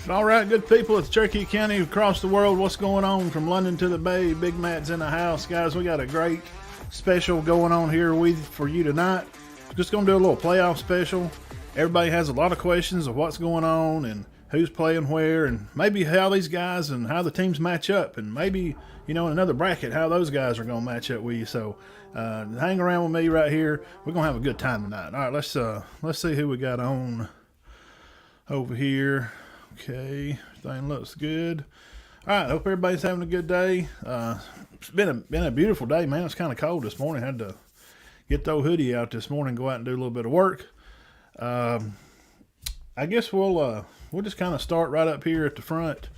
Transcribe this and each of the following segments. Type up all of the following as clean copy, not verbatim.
All right, good people. It's Cherokee County across the world. What's going on from London to the Bay? Big Matt's in the house. Guys, we got a great special going on here for you tonight. Just going to do a little playoff special. Everybody has a lot of questions of what's going on and who's playing where and maybe how these guys and how the teams match up and maybe, in another bracket, how those guys are going to match up with you. So hang around with me right here. We're going to have a good time tonight. All right, let's see who we got on over here. Okay, everything looks good. All right, hope everybody's having a good day. It's been a beautiful day, man. It's kind of cold this morning. Had to get the old hoodie out this morning, go out and do a little bit of work. I guess we'll just kind of start right up here at the front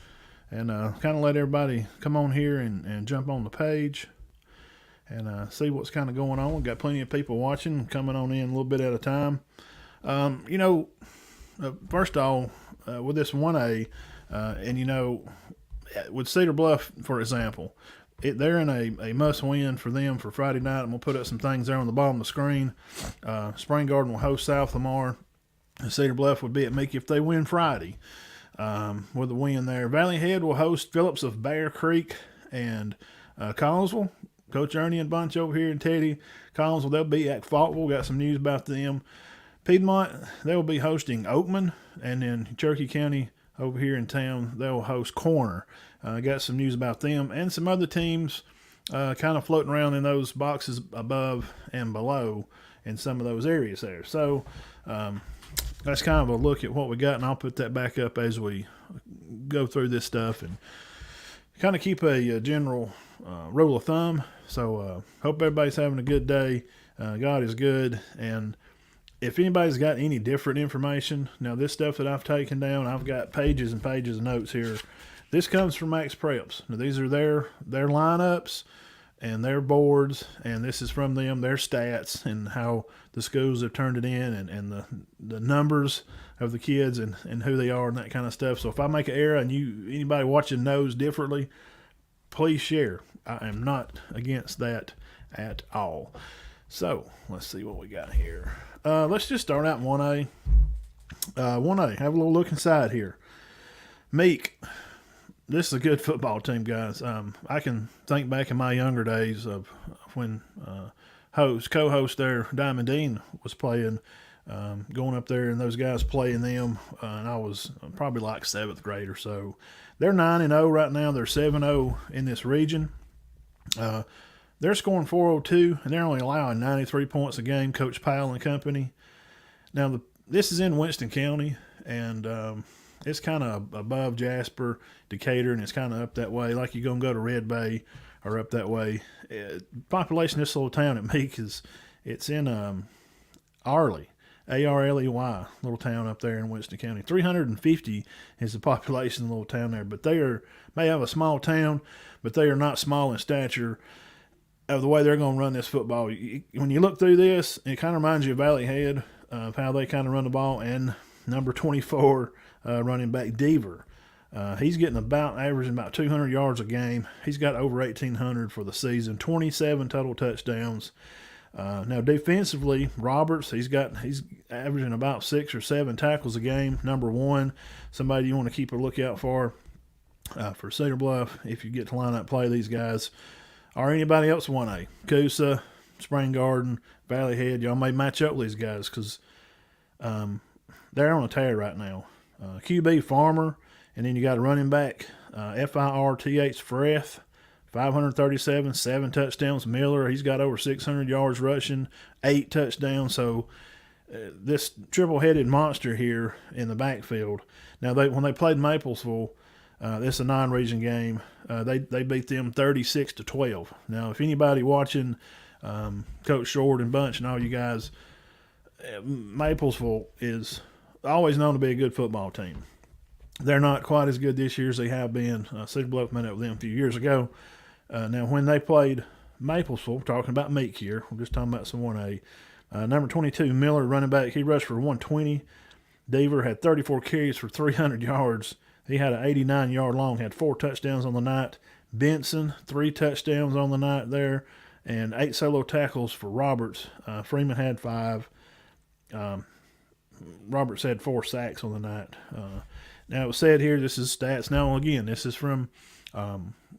and kind of let everybody come on here and jump on the page and see what's kind of going on. We've got plenty of people watching, coming on in a little bit at a time. First of all, with this 1A, with Cedar Bluff, for example, they're in a must-win for them for Friday night. I'm going to put up some things there on the bottom of the screen. Spring Garden will host South Lamar. Cedar Bluff would be at Meekie if they win Friday with a win there. Valley Head will host Phillips of Bear Creek and Collinsville. Coach Ernie and Bunch over here and Teddy. Collinsville, they'll be at Faultville. Got some news about them. Piedmont, they will be hosting Oakman, and then Cherokee County over here in town, they'll host Corner. Got some news about them and some other teams kind of floating around in those boxes above and below in some of those areas there. So that's kind of a look at what we got, and I'll put that back up as we go through this stuff and kind of keep a general rule of thumb. So hope everybody's having a good day. God is good, and if anybody's got any different information, now this stuff that I've taken down, I've got pages and pages of notes here. This comes from Max Preps. Now these are their lineups and their boards, and this is from them, their stats and how the schools have turned it in and the numbers of the kids and who they are and that kind of stuff. So if I make an error and anybody watching knows differently, please share. I am not against that at all. So let's see what we got here. Let's just start out in 1A. 1A, have a little look inside here. Meek, this is a good football team, guys. I can think back in my younger days of when co-host there, Diamond Dean, was playing, going up there and those guys playing them, and I was probably like 7th grade or so. They're 9-0 right now. They're 7-0 in this region. They're scoring 402, and they're only allowing 93 points a game, Coach Powell and company. Now, this is in Winston County, and it's kind of above Jasper, Decatur, and it's kind of up that way, like you're going to go to Red Bay or up that way. Population of this little town at Meek it's in Arley, Arley, little town up there in Winston County. 350 is the population of the little town there, but may have a small town, but they are not small in stature of the way they're going to run this football. When you look through this, it kind of reminds you of Valley Head, of how they kind of run the ball, and number 24 running back Deaver. He's getting averaging about 200 yards a game. He's got over 1,800 for the season, 27 total touchdowns. Now defensively, Roberts, he's averaging about 6 or 7 tackles a game. Number 1, somebody you want to keep a lookout for Cedar Bluff if you get to line up play these guys. Or anybody else 1A. Coosa, Spring Garden, Valley Head. Y'all may match up with these guys because they're on a tear right now. QB Farmer, and then you got a running back, FIRTH Freth, 537, 7 touchdowns. Miller, he's got over 600 yards rushing, 8 touchdowns. So this triple-headed monster here in the backfield. Now, when they played Maplesville, this is a non-region game. They beat them 36-12. Now, if anybody watching Coach Short and Bunch and all you guys, Maplesville is always known to be a good football team. They're not quite as good this year as they have been. Cedar Bluff met up with them a few years ago. Now, when they played Maplesville, talking about Meek here, we're just talking about some 1A. Number 22, Miller, running back, he rushed for 120. Deaver had 34 carries for 300 yards. He had an 89-yard long, had 4 touchdowns on the night. Benson, 3 touchdowns on the night there, and 8 solo tackles for Roberts. Freeman had 5. Roberts had 4 sacks on the night. Now, it was said here, this is stats. Now, again, this is from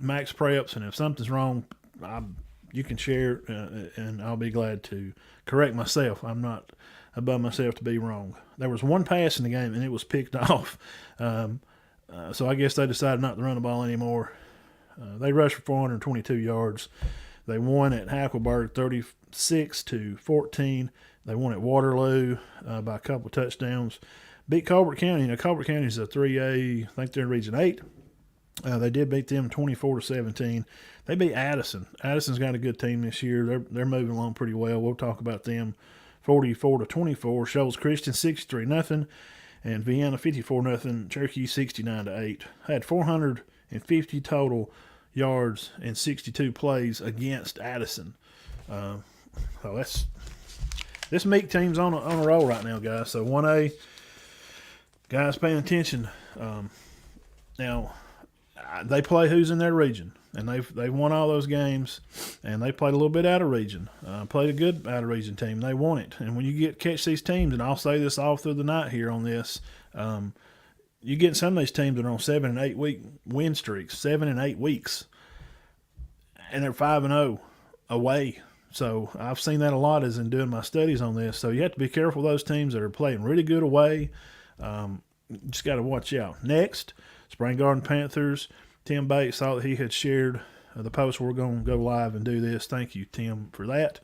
Max Preps, and if something's wrong, you can share, and I'll be glad to correct myself. I'm not above myself to be wrong. There was one pass in the game, and it was picked off. So I guess they decided not to run the ball anymore. They rushed for 422 yards. They won at Hackleburg 36-14. They won at Waterloo by a couple of touchdowns. Beat Colbert County. Colbert County is a 3A. I think they're in Region 8. They did beat them 24-17. They beat Addison. Addison's got a good team this year. They're moving along pretty well. We'll talk about them. 44-24. Shoals Christian 63-0, and Vienna 54-0. Cherokee 69-8. Had 450 total yards and 62 plays against Addison. So this Meek team's on a roll right now, guys. So 1A, guys, paying attention. Now they play who's in their region, and they've won all those games, and they played a little bit out of region. Played a good out of region team. They won it. And when you catch these teams, and I'll say this all through the night here on this, you get some of these teams that are on 7 and 8 week win streaks, 7 and 8 weeks, and they're 5-0 away. So I've seen that a lot as in doing my studies on this. So you have to be careful of those teams that are playing really good away. Just got to watch out. Next, Spring Garden Panthers. Tim Bates thought that he had shared the post. We're going to go live and do this. Thank you, Tim, for that.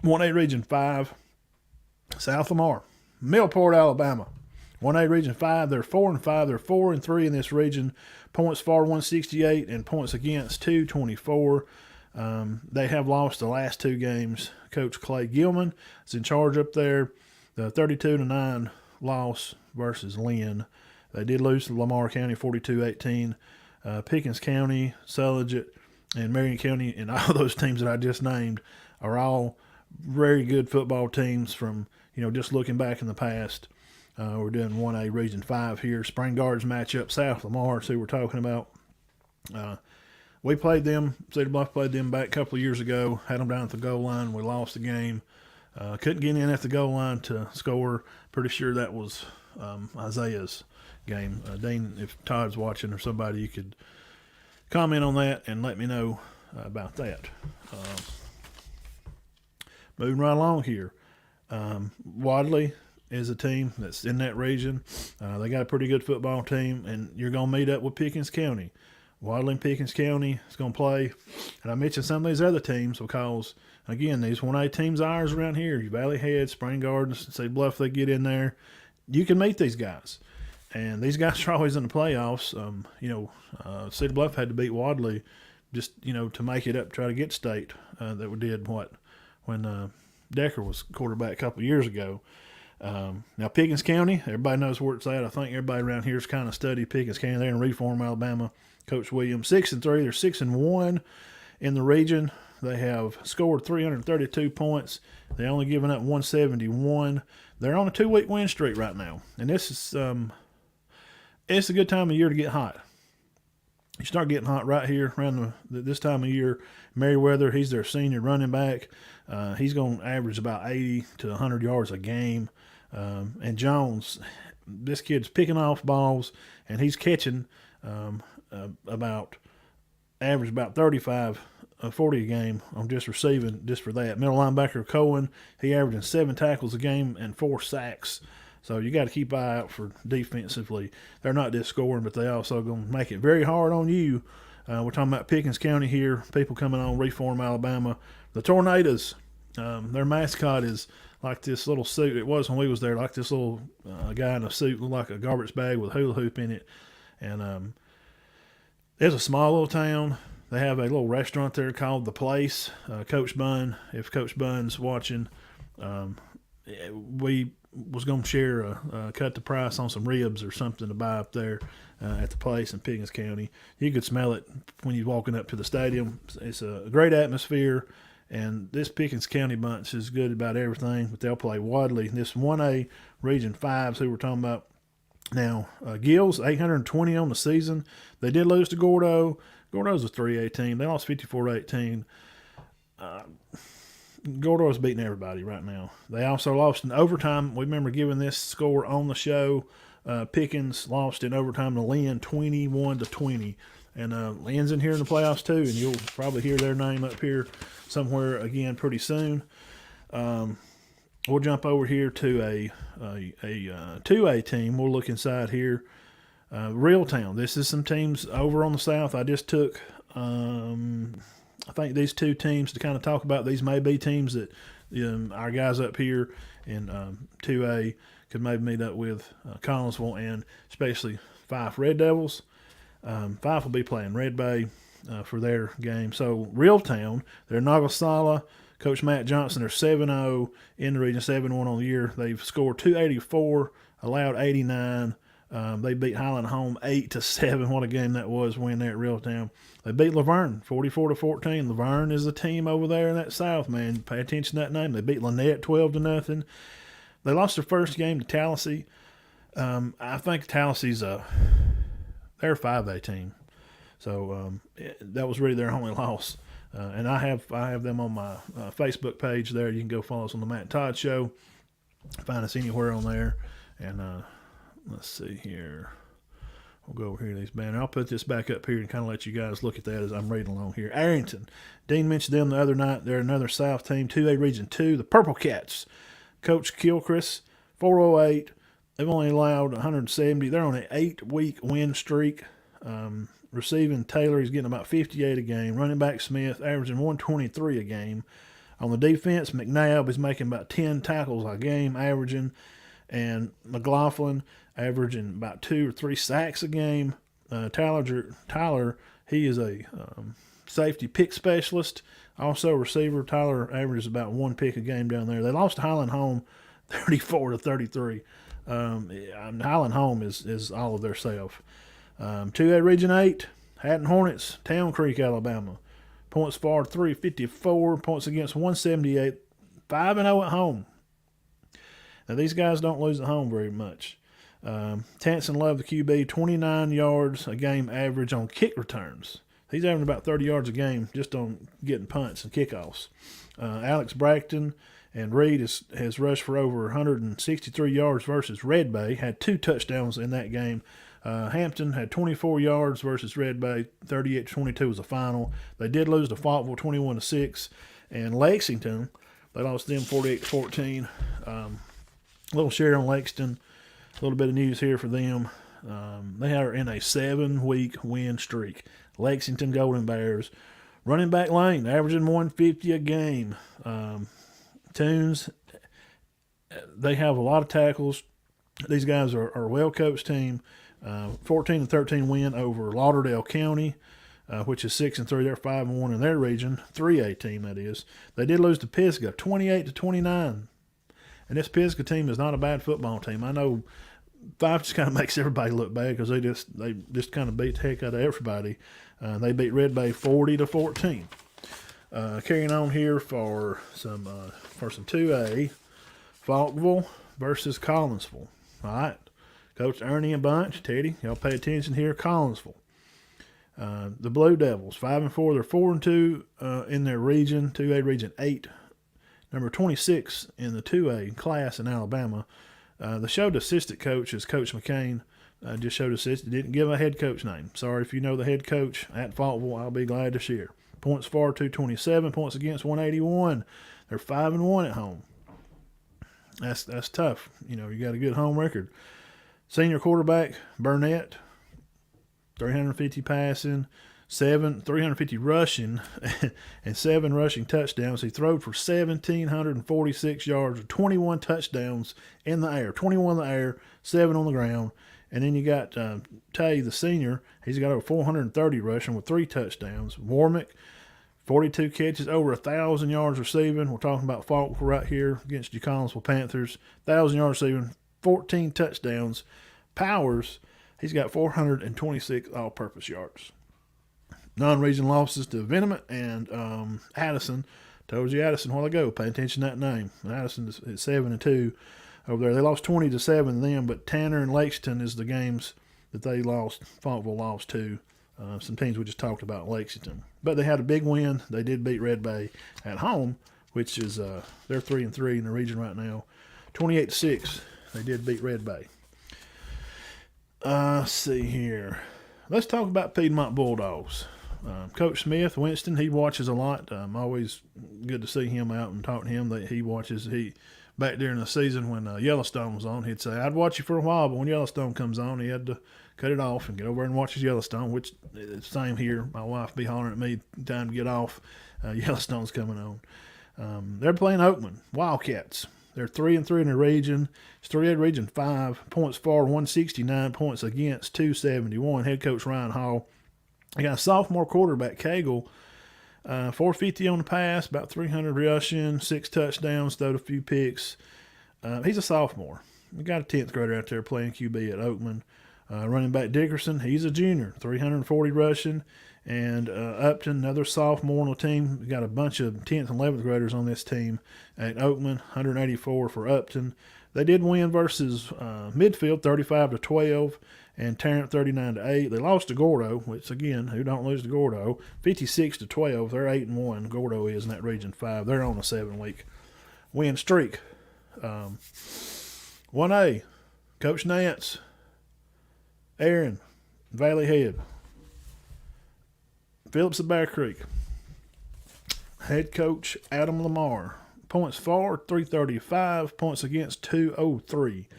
1A Region 5, South Lamar, Millport, Alabama. 1A Region 5, they're 4-5. They're 4-3 in this region. Points for 168 and points against 224. They have lost the last two games. Coach Clay Gilman is in charge up there. The 32-9 loss versus Lynn. They did lose to Lamar County 42-18. Pickens County, Sulligett, and Marion County, and all those teams that I just named are all very good football teams from, just looking back in the past. We're doing 1A Region 5 here. Spring Gardens matchup, South Lamar, see what we're talking about. We played them, Cedar Bluff played them back a couple of years ago, had them down at the goal line. We lost the game. Couldn't get in at the goal line to score. Pretty sure that was Isaiah's game. Dean, if Todd's watching or somebody, you could comment on that and let me know about that. Moving right along here. Wadley is a team that's in that region. They got a pretty good football team, and you're going to meet up with Pickens County. Wadley and Pickens County is going to play. And I mentioned some of these other teams because, again, these 1A teams ours around here, Valley Head, Spring Gardens, Cedar Bluff, they get in there. You can meet these guys. And these guys are always in the playoffs. Cedar Bluff had to beat Wadley just, to make it up, try to get state. That we did when Decker was quarterback a couple of years ago. Now, Pickens County, everybody knows where it's at. I think everybody around here has kind of studied Pickens County. They're in Reform, Alabama. Coach Williams, 6-3. They're 6-1 in the region. They have scored 332 points. They only given up 171. They're on a 2-week win streak right now. And this is it's a good time of year to get hot. You start getting hot right here around this time of year. Merriweather, he's their senior running back. He's going to average about 80 to 100 yards a game. And Jones, this kid's picking off balls, and he's catching average about 35, 40 a game on just receiving just for that. Middle linebacker Cohen, he averaging 7 tackles a game and 4 sacks. So you got to keep an eye out for defensively. They're not just scoring, but they also going to make it very hard on you. We're talking about Pickens County here. People coming on Reform, Alabama. The Tornadoes, their mascot is like this little suit. It was when we was there, like this little guy in a suit, looked like a garbage bag with a hula hoop in it. And it's a small little town. They have a little restaurant there called The Place. Coach Bunn, if Coach Bunn's watching, we was going to share cut the price on some ribs or something to buy up there at the place in Pickens County. You could smell it when you're walking up to the stadium. It's a great atmosphere, and this Pickens County bunch is good about everything, but they'll play Wadley. This 1A Region 5, who we're talking about now. Gills, 820 on the season. They did lose to Gordo. Gordo's a 3A team. They lost 54-18. Gordo's beating everybody right now. They also lost in overtime. We remember giving this score on the show. Pickens lost in overtime to Lynn 21-20. And Lynn's in here in the playoffs too, and you'll probably hear their name up here somewhere again pretty soon. We'll jump over here to a 2A team. We'll look inside here. Reeltown. This is some teams over on the south. I just took, I think, these two teams to kind of talk about. These may be teams that our guys up here in 2A could maybe meet up with Collinsville, and especially Fife Red Devils. Fife will be playing Red Bay for their game. So Reeltown, they're Naglasala. Coach Matt Johnson, they're 7-0 in the region, 7-1 on the year. They've scored 284, allowed 89. They beat Highland home 8-7. What a game that was, win there at Reeltown. They beat Laverne 44-14. Laverne is the team over there in that south, man. Pay attention to that name. They beat Lynette 12-0. They lost their first game to Tallahassee. I think Tallahassee's they're a 5A team. So that was really their only loss. And I have them on my Facebook page there. You can go follow us on the Matt and Todd Show. Find us anywhere on there. And let's see here. We'll go over here to these banners. I'll put this back up here and kind of let you guys look at that as I'm reading along here. Arrington. Dean mentioned them the other night. They're another South team, 2A Region 2. The Purple Cats. Coach Kilchrist, 408. They've only allowed 170. They're on an 8-week win streak. Receiving Taylor, he's getting about 58 a game. Running back Smith, averaging 123 a game. On the defense, McNabb is making about 10 tackles a game, averaging. And McLaughlin averaging about 2 or 3 sacks a game. Tyler, he is a safety pick specialist. Also receiver, Tyler averages about 1 pick a game down there. They lost to Highland Home 34-33. Highland Home is all of their self. 2A Region 8, Hatton Hornets, Town Creek, Alabama. Points for 354, points against 178, 5-0 at home. Now, these guys don't lose at home very much. Tanson Love, the QB, 29 yards a game average on kick returns. He's averaging about 30 yards a game just on getting punts and kickoffs. Alex Bracton and Reed has rushed for over 163 yards versus Red Bay, had 2 touchdowns in that game. Hampton had 24 yards versus Red Bay, 38-22 was the final. They did lose to Faultville 21-6, and Lexington, they lost them 48-14. A little share on Lexington, a little bit of news here for them. They are in a 7-week win streak. Lexington Golden Bears, running back Lane, averaging 150 a game. Tunes, they have a lot of tackles. These guys are a well-coached team. 14-13 win over Lauderdale County, which is 6-3. They're 5-1 in their region. 3A team, that is. They did lose to Pisgah, 28-29. And this Pisgah team is not a bad football team. I know Fife just kind of makes everybody look bad because they just kind of beat the heck out of everybody. They beat Red Bay 40-14. Carrying on here for some 2A, Faultville versus Collinsville. All right. Coach Ernie and Bunch, Teddy, y'all pay attention here. Collinsville. The Blue Devils, 5-4. They're 4-2 in their region, 2A Region 8. Number 26 in the 2A class in Alabama. The showed assistant coach is Coach McCain. Just showed assistant. Didn't give a head coach name. Sorry if you know the head coach at Faultville. I'll be glad to share. Points for 227. Points against 181. They're 5-1 at home. That's tough. You got a good home record. Senior quarterback Burnett, 350 passing, 350 rushing, and 7 rushing touchdowns. He threw for 1,746 yards, 21 touchdowns in the air, 21 in the air, 7 on the ground. And then you got Tay, the senior. He's got over 430 rushing with 3 touchdowns. Warmick, 42 catches, over 1,000 yards receiving. We're talking about Faulkner right here against the Collinsville Panthers. 1,000 yards receiving, 14 touchdowns. Powers, he's got 426 all-purpose yards. Non-region losses to Venomant and Addison. Told you Addison a while ago. Pay attention to that name. Addison is 7-2 over there. They lost 20-7 to them, but Tanner and Lexington is the games that they lost. Faultville lost to. Some teams we just talked about, Lexington. But they had a big win. They did beat Red Bay at home, which is they're 3-3 in the region right now. 28-6, they did beat Red Bay. Let's see here. Let's talk about Piedmont Bulldogs. Coach Smith, Winston, he watches a lot. Always good to see him out and talk to him. That he watches. He back during the season when Yellowstone was on, he'd say, "I'd watch you for a while, but when Yellowstone comes on, he had to cut it off and get over and watch his Yellowstone." Which it's same here. My wife be hollering at me, "Time to get off. Yellowstone's coming on." They're playing Oakman Wildcats. They're 3-3 in the region. It's 3A Region 5. Points for 169. Points against 271. Head coach Ryan Hall. They got a sophomore quarterback, Cagle. 450 on the pass, about 300 rushing, 6 touchdowns, throwed a few picks. He's a sophomore. We got a 10th grader out there playing QB at Oakman. Running back Dickerson, he's a junior, 340 rushing. And Upton, another sophomore on the team. We got a bunch of 10th and 11th graders on this team at Oakman, 184 for Upton. They did win versus Midfield, 35-12, and Tarrant, 39-8. They lost to Gordo, which again, who don't lose to Gordo, 56-12. They're 8-1. Gordo is in that Region 5. They're on a 7-week win streak. 1A, Coach Nance, Aaron, Valley Head. Phillips of Bear Creek. Head coach Adam Lamar. Points for 335. Points against 203.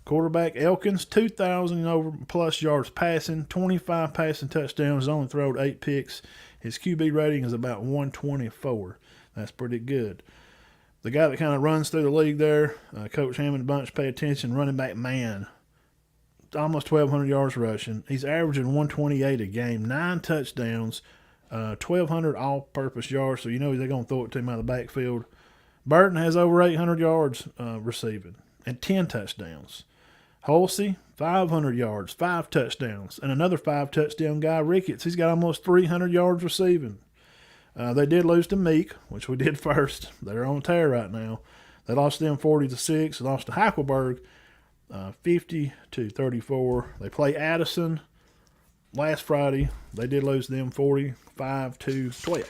Quarterback Elkins, 2,000 over plus yards passing, 25 passing touchdowns, only thrown 8 picks. His QB rating is about 124. That's pretty good. The guy that kind of runs through the league there, Coach Hammond Bunch, pay attention, running back man. Almost 1,200 yards rushing. He's averaging 128 a game, 9 touchdowns, 1,200 all-purpose yards, so you know they're going to throw it to him out of the backfield. Burton has over 800 yards receiving and 10 touchdowns. Holsey, 500 yards, 5 touchdowns, and another 5-touchdown guy, Ricketts. He's got almost 300 yards receiving. They did lose to Meek, which we did first. They're on a tear right now. They lost them 40-6. They lost to Hackleburg 50-34. They play Addison last Friday. They did lose them 45-12.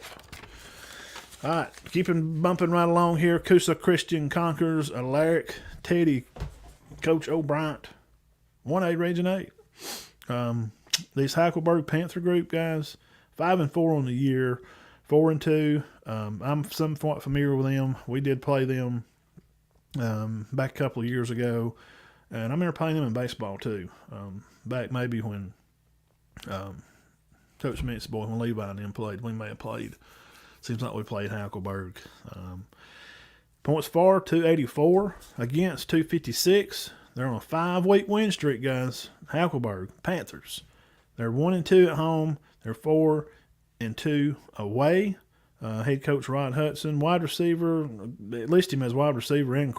All right, keeping bumping right along here. Coosa Christian conquers Alaric, Teddy, Coach O'Brien, 1A Region 8. These Hackleburg Panther group guys, 5-4 on the year, 4-2. I'm somewhat familiar with them. We did play them back a couple of years ago. And I remember playing them in baseball, too. Back maybe when Coach Smith's boy, when Levi and them played, we may have played. Seems like we played Hackleburg. Points for, 284. Against, 256. They're on a 5-week win streak, guys. Hackleburg, Panthers. They're 1-2 at home. They're 4-2 away. Head coach Rod Hudson. Wide receiver, at least him as wide receiver and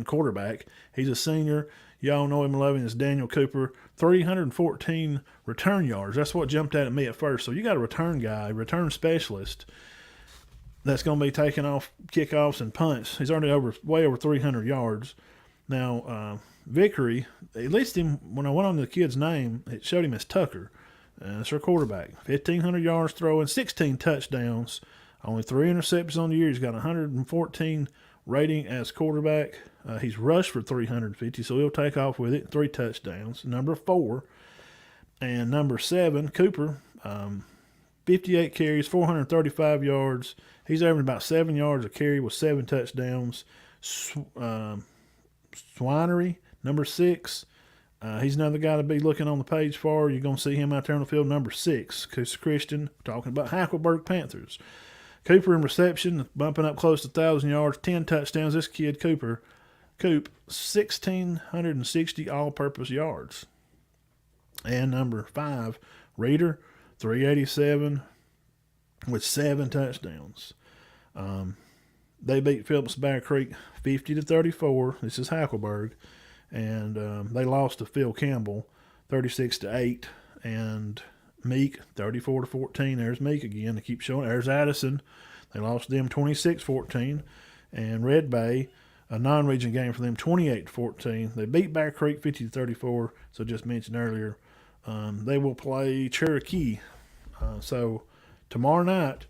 quarterback. He's a senior. Y'all know him loving is Daniel Cooper. 314 return yards. That's what jumped out at me at first. So you got a return guy, return specialist that's going to be taking off kickoffs and punts. He's already way over 300 yards. Now, Vickery, at least when I went on the kid's name, it showed him as Tucker. That's our quarterback. 1,500 yards throwing, 16 touchdowns, only 3 interceptions on the year. He's got 114 rating as quarterback. He's rushed for 350, so he'll take off with it. 3 touchdowns. Number 4. And number 7, Cooper, 58 carries, 435 yards. He's averaging about 7 yards a carry with 7 touchdowns. Swinery, number 6. He's another guy to be looking on the page for. You're going to see him out there on the field. Number 6, Coosa Christian, talking about Hackleburg Panthers. Cooper in reception, bumping up close to 1,000 yards, 10 touchdowns. This kid, Coop, 1,660 all-purpose yards. And number 5, Reeder, 387 with 7 touchdowns. They beat Phillips Bear Creek 50-34. This is Hackleburg. And they lost to Phil Campbell 36-8. And Meek 34-14. There's Meek again. They keep showing. There's Addison. They lost them 26-14. And Red Bay, a non-region game for them, 28-14. They beat Bear Creek 50-34. So just mentioned earlier, they will play Cherokee. So tomorrow night,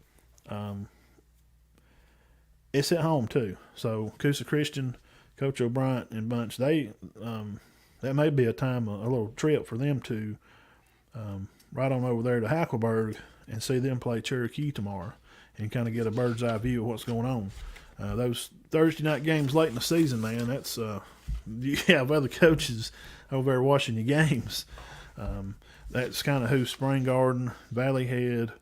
it's at home too. So Coosa Christian, Coach O'Brien and Bunch, they that may be a little trip for them to right on over there to Hackleburg and see them play Cherokee tomorrow and kind of get a bird's eye view of what's going on. Those Thursday night games late in the season, man, that's you have other coaches over there watching your games. That's kind of who Spring Garden, Valley Head,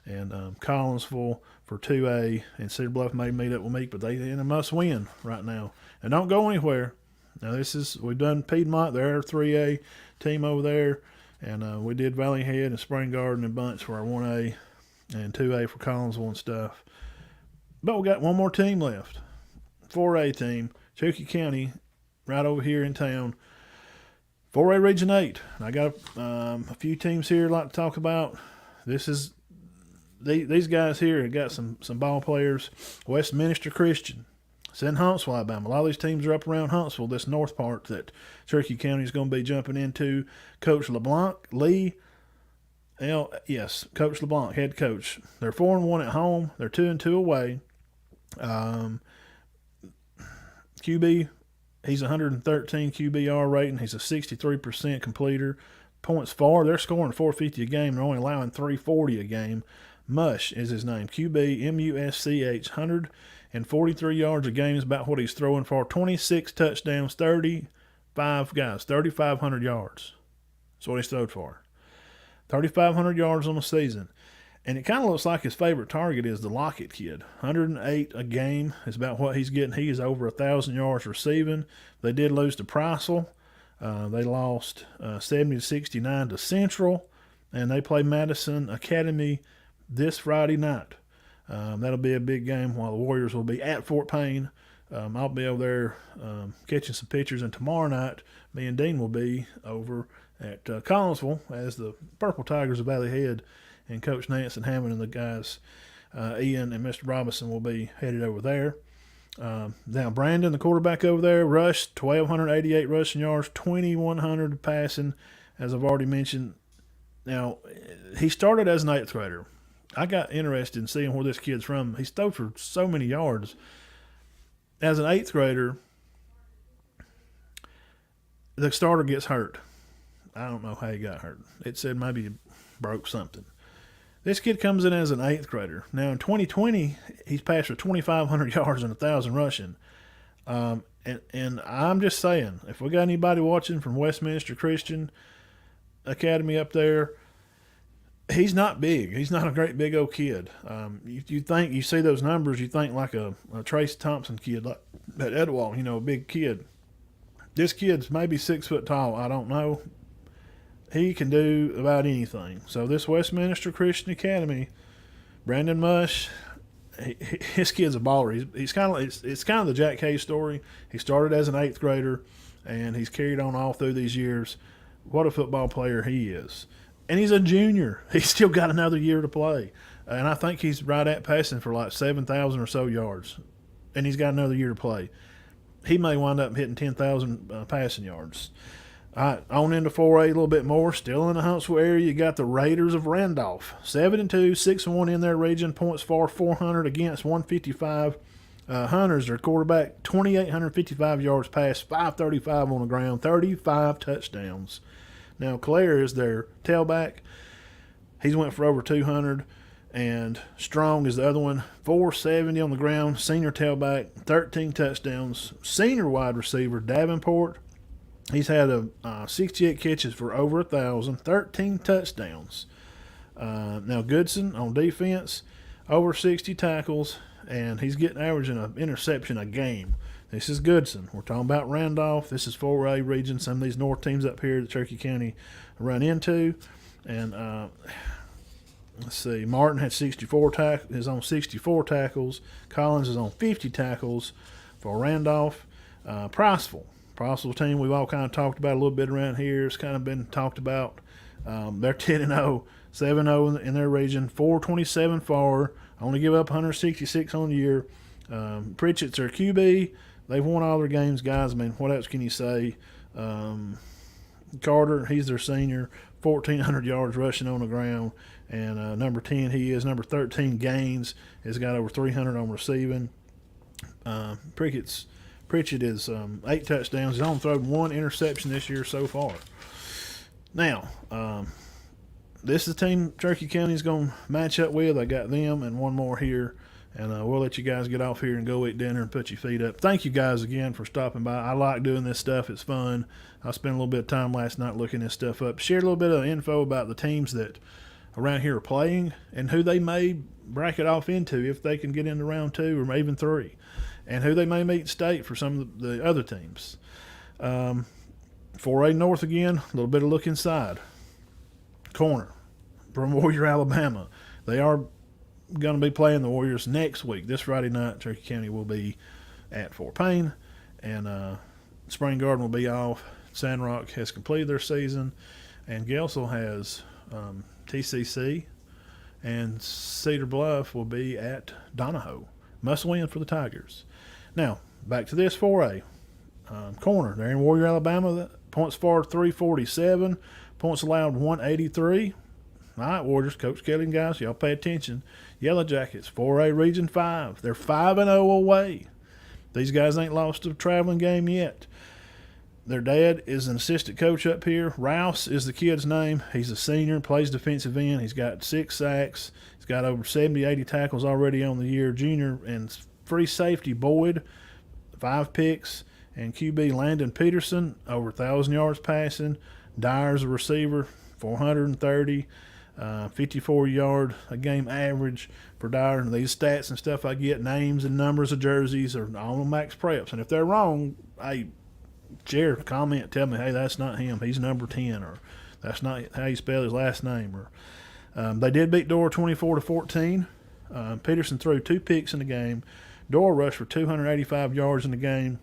and Collinsville for 2A, and Cedar Bluff may meet up with Meek, but they in a must win right now. And don't go anywhere. Now we've done Piedmont, they're our 3A team over there, and we did Valley Head and Spring Garden and Bunch for our 1A and 2A for Collinsville and stuff. But we got one more team left, 4A team, Cherokee County, right over here in town. 4A Region 8. I got a few teams here I'd like to talk about. These guys here have got some ball players. Westminster Christian. It's in Huntsville, Alabama. A lot of these teams are up around Huntsville, this north part that Cherokee County is going to be jumping into. Coach LeBlanc, Coach LeBlanc, head coach. They're 4-1 at home. They're 2-2 away. QB, he's 113 QBR rating. He's a 63% completer. Points for, they're scoring 450 a game. They're only allowing 340 a game. Mush is his name. QB, MUSCH, 143 yards a game is about what he's throwing for. 26 touchdowns, 3,500 yards. That's what he's thrown for. 3,500 yards on the season. And it kind of looks like his favorite target is the Lockett kid. 108 a game is about what he's getting. He is over 1,000 yards receiving. They did lose to Pricel. They lost 70-69 to Central. And they play Madison Academy this Friday night. That'll be a big game while the Warriors will be at Fort Payne. I'll be over there catching some pictures. And tomorrow night, me and Dean will be over at Collinsville as the Purple Tigers of Valley Head. And Coach Nance and Hammond and the guys, Ian and Mr. Robinson, will be headed over there. Now, Brandon, the quarterback over there, rushed 1,288 rushing yards, 2,100 passing, as I've already mentioned. Now, he started as an 8th grader. I got interested in seeing where this kid's from. He's thrown for so many yards. As an 8th grader, the starter gets hurt. I don't know how he got hurt. It said maybe he broke something. This kid comes in as an 8th grader. Now, in 2020, he's passed for 2,500 yards and 1,000 rushing. And I'm just saying, if we got anybody watching from Westminster Christian Academy up there, he's not big. He's not a great big old kid. You see those numbers, you think like a Trace Thompson kid, like at Etowah, a big kid. This kid's maybe 6 foot tall. I don't know. He can do about anything. So this Westminster Christian Academy, Brandon Mush, his kid's a baller. He's kind of it's kind of the Jack Hayes story. He started as an 8th grader, and he's carried on all through these years. What a football player he is. And he's a junior. He's still got another year to play. And I think he's right at passing for like 7,000 or so yards. And he's got another year to play. He may wind up hitting 10,000 passing yards. All right, on into 4A a little bit more. Still in the Huntsville area, you got the Raiders of Randolph. 7-2, 6-1 in their region. Points for 400 against 155. Hunters, their quarterback, 2,855 yards passed, 535 on the ground, 35 touchdowns. Now, Claire is their tailback. He's went for over 200. And Strong is the other one, 470 on the ground, senior tailback, 13 touchdowns. Senior wide receiver, Davenport, he's had 68 catches for over 1,000, 13 touchdowns. Now, Goodson on defense, over 60 tackles, and he's averaging an interception a game. This is Goodson. We're talking about Randolph. This is 4A region. Some of these north teams up here that Cherokee County run into. And let's see, Martin had 64 is on 64 tackles. Collins is on 50 tackles for Randolph. Priceville team we've all kind of talked about a little bit around here. It's kind of been talked about. They're 10-0, 7-0 in their region, 427 for. Only give up 166 on the year. Pritchett's their QB. They've won all their games, guys. I mean, what else can you say? Carter, he's their senior, 1,400 yards rushing on the ground. And number 10, he is. Number 13, Gaines, has got over 300 on receiving. Pritchett is 8 touchdowns. He's only thrown 1 interception this year so far. Now, this is the team Cherokee County is going to match up with. I got them and one more here. And we'll let you guys get off here and go eat dinner and put your feet up. Thank you guys again for stopping by. I like doing this stuff. It's fun. I spent a little bit of time last night looking this stuff up. Shared a little bit of info about the teams that around here are playing and who they may bracket off into if they can get into round 2 or even 3. And who they may meet state for some of the other teams. 4A North again, a little bit of look inside. Corner from Warrior, Alabama. They are going to be playing the Warriors next week. This Friday night, Cherokee County will be at Fort Payne, and Spring Garden will be off. Sandrock has completed their season, and Gelsel has TCC, and Cedar Bluff will be at Donahoe. Must win for the Tigers. Now, back to this 4A. Corner, they're in Warrior, Alabama. Points for 347. Points allowed 183. All right, Warriors, Coach Kelly and guys, y'all pay attention. Yellow Jackets, 4A Region 5. They're 5-0 away. These guys ain't lost a traveling game yet. Their dad is an assistant coach up here. Rouse is the kid's name. He's a senior, plays defensive end. He's got 6 sacks. He's got over 70, 80 tackles already on the year. Junior and free safety Boyd, 5 picks. And QB Landon Peterson, over 1,000 yards passing. Dyer's a receiver, 430. 54-yard a game average for Dyer. And these stats and stuff I get, names and numbers of jerseys, are all on Max Preps. And if they're wrong, hey, share, comment, tell me, hey, that's not him. He's number 10, or that's not how you spell his last name. Or they did beat Dorr 24-14. Peterson threw 2 picks in the game. Dorr rushed for 285 yards in the game,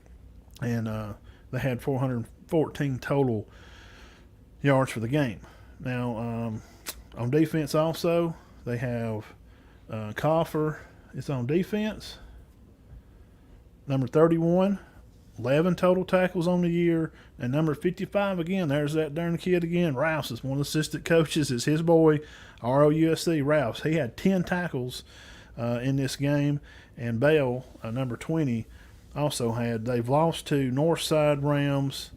and they had 414 total yards for the game. Now, on defense also, they have Coffer is on defense. Number 31, 11 total tackles on the year. And number 55, again, there's that darn kid again. Rouse is one of the assistant coaches. It's his boy, ROUSC, Rouse. He had 10 tackles in this game. And Bell, number 20, also had. They've lost to Northside Rams,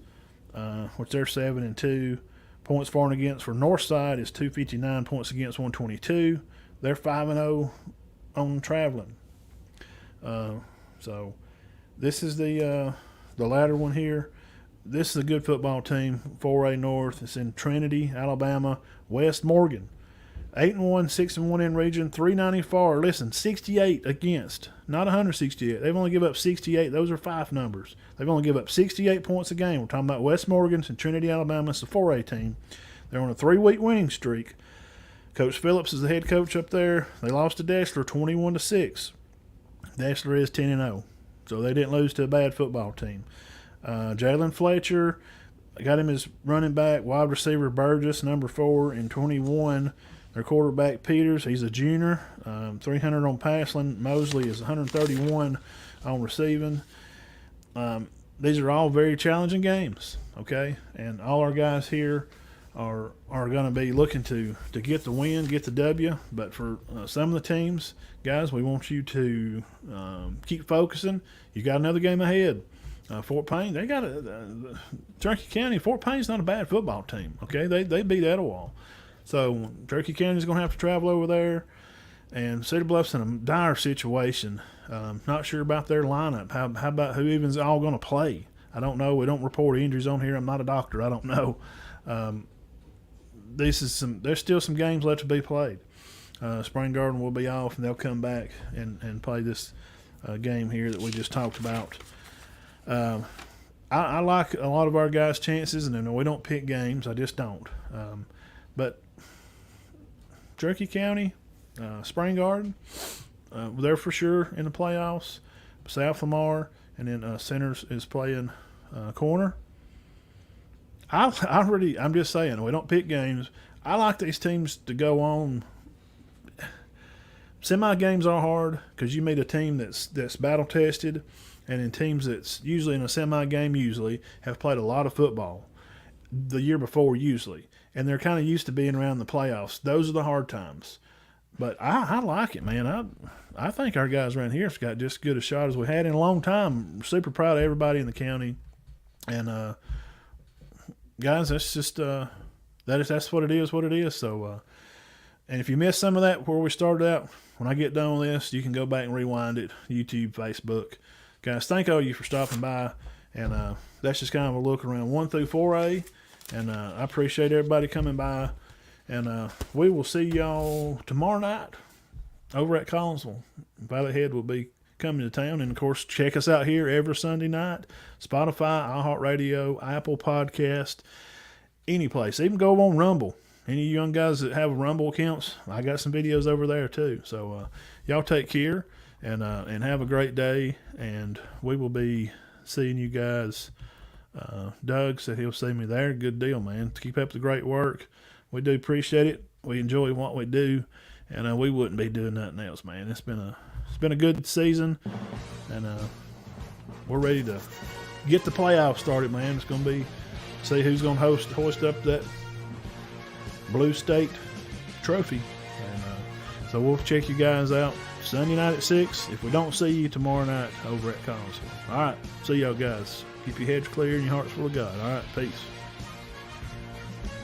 which they're 7-2. Points for and against for Northside is 259. Points against 122. They're 5-0 on traveling. So this is the latter one here. This is a good football team. 4A North. It's in Trinity, Alabama. West Morgan, 8-1, 6-1 in region. 394. Listen, 68 against, not 168. They've only given up 68. Those are Fife numbers. They've only given up 68 points a game. We're talking about West Morgan's and Trinity, Alabama. It's the 4A team. They're on a 3-week winning streak. Coach Phillips is the head coach up there. They lost to Dessler 21-6. Dessler is 10-0, so they didn't lose to a bad football team. Jalen Fletcher, I got him as running back. Wide receiver Burgess, number 4, and 21. Their quarterback Peters, he's a junior, 300 on passing. Mosley is 131 on receiving. These are all very challenging games, okay? And all our guys here are going to be looking to get the win, get the W. But for some of the teams, guys, we want you to keep focusing. You got another game ahead. Fort Payne, they got Cherokee County. Fort Payne's not a bad football team, okay? They beat Etowah. So Cherokee County's going to have to travel over there. And Cedar Bluff's in a dire situation. Not sure about their lineup. How about who even's all going to play? I don't know. We don't report injuries on here. I'm not a doctor. I don't know. There's still some games left to be played. Spring Garden will be off, and they'll come back and play this game here that we just talked about. I like a lot of our guys' chances, and we don't pick games. I just don't. But Cherokee County, Spring Garden, they're for sure in the playoffs. South Lamar, and then Centers is playing Corner. I'm just saying, we don't pick games. I like these teams to go on. Semi games are hard because you meet a team that's battle tested, and in teams that's usually in a semi game have played a lot of football the year before usually, and they're kind of used to being around the playoffs. Those are the hard times. But I like it, man. I think our guys around here have got just as good a shot as we had in a long time. Super proud of everybody in the county. And guys, that's just that's what it is. What it is. So, and if you missed some of that where we started out, when I get done with this, you can go back and rewind it. YouTube, Facebook, guys. Thank all you for stopping by. And that's just kind of a look around 1 through 4A. And I appreciate everybody coming by. And we will see y'all tomorrow night over at Collinsville. Valley Head will be coming to town. And, of course, check us out here every Sunday night. Spotify, iHeartRadio, Apple Podcast, any place. Even go on Rumble. Any young guys that have Rumble accounts, I got some videos over there too. So y'all take care and have a great day. And we will be seeing you guys. Doug said he'll see me there. Good deal, man. Keep up the great work. We do appreciate it. We enjoy what we do, and we wouldn't be doing nothing else, man. It's been a good season, and we're ready to get the playoffs started, man. It's going to be see who's going to hoist up that Blue State trophy, and so we'll check you guys out Sunday night at 6. If we don't see you tomorrow night over at Collinsville. All right, see y'all guys. Keep your heads clear and your hearts full of God. All right, peace.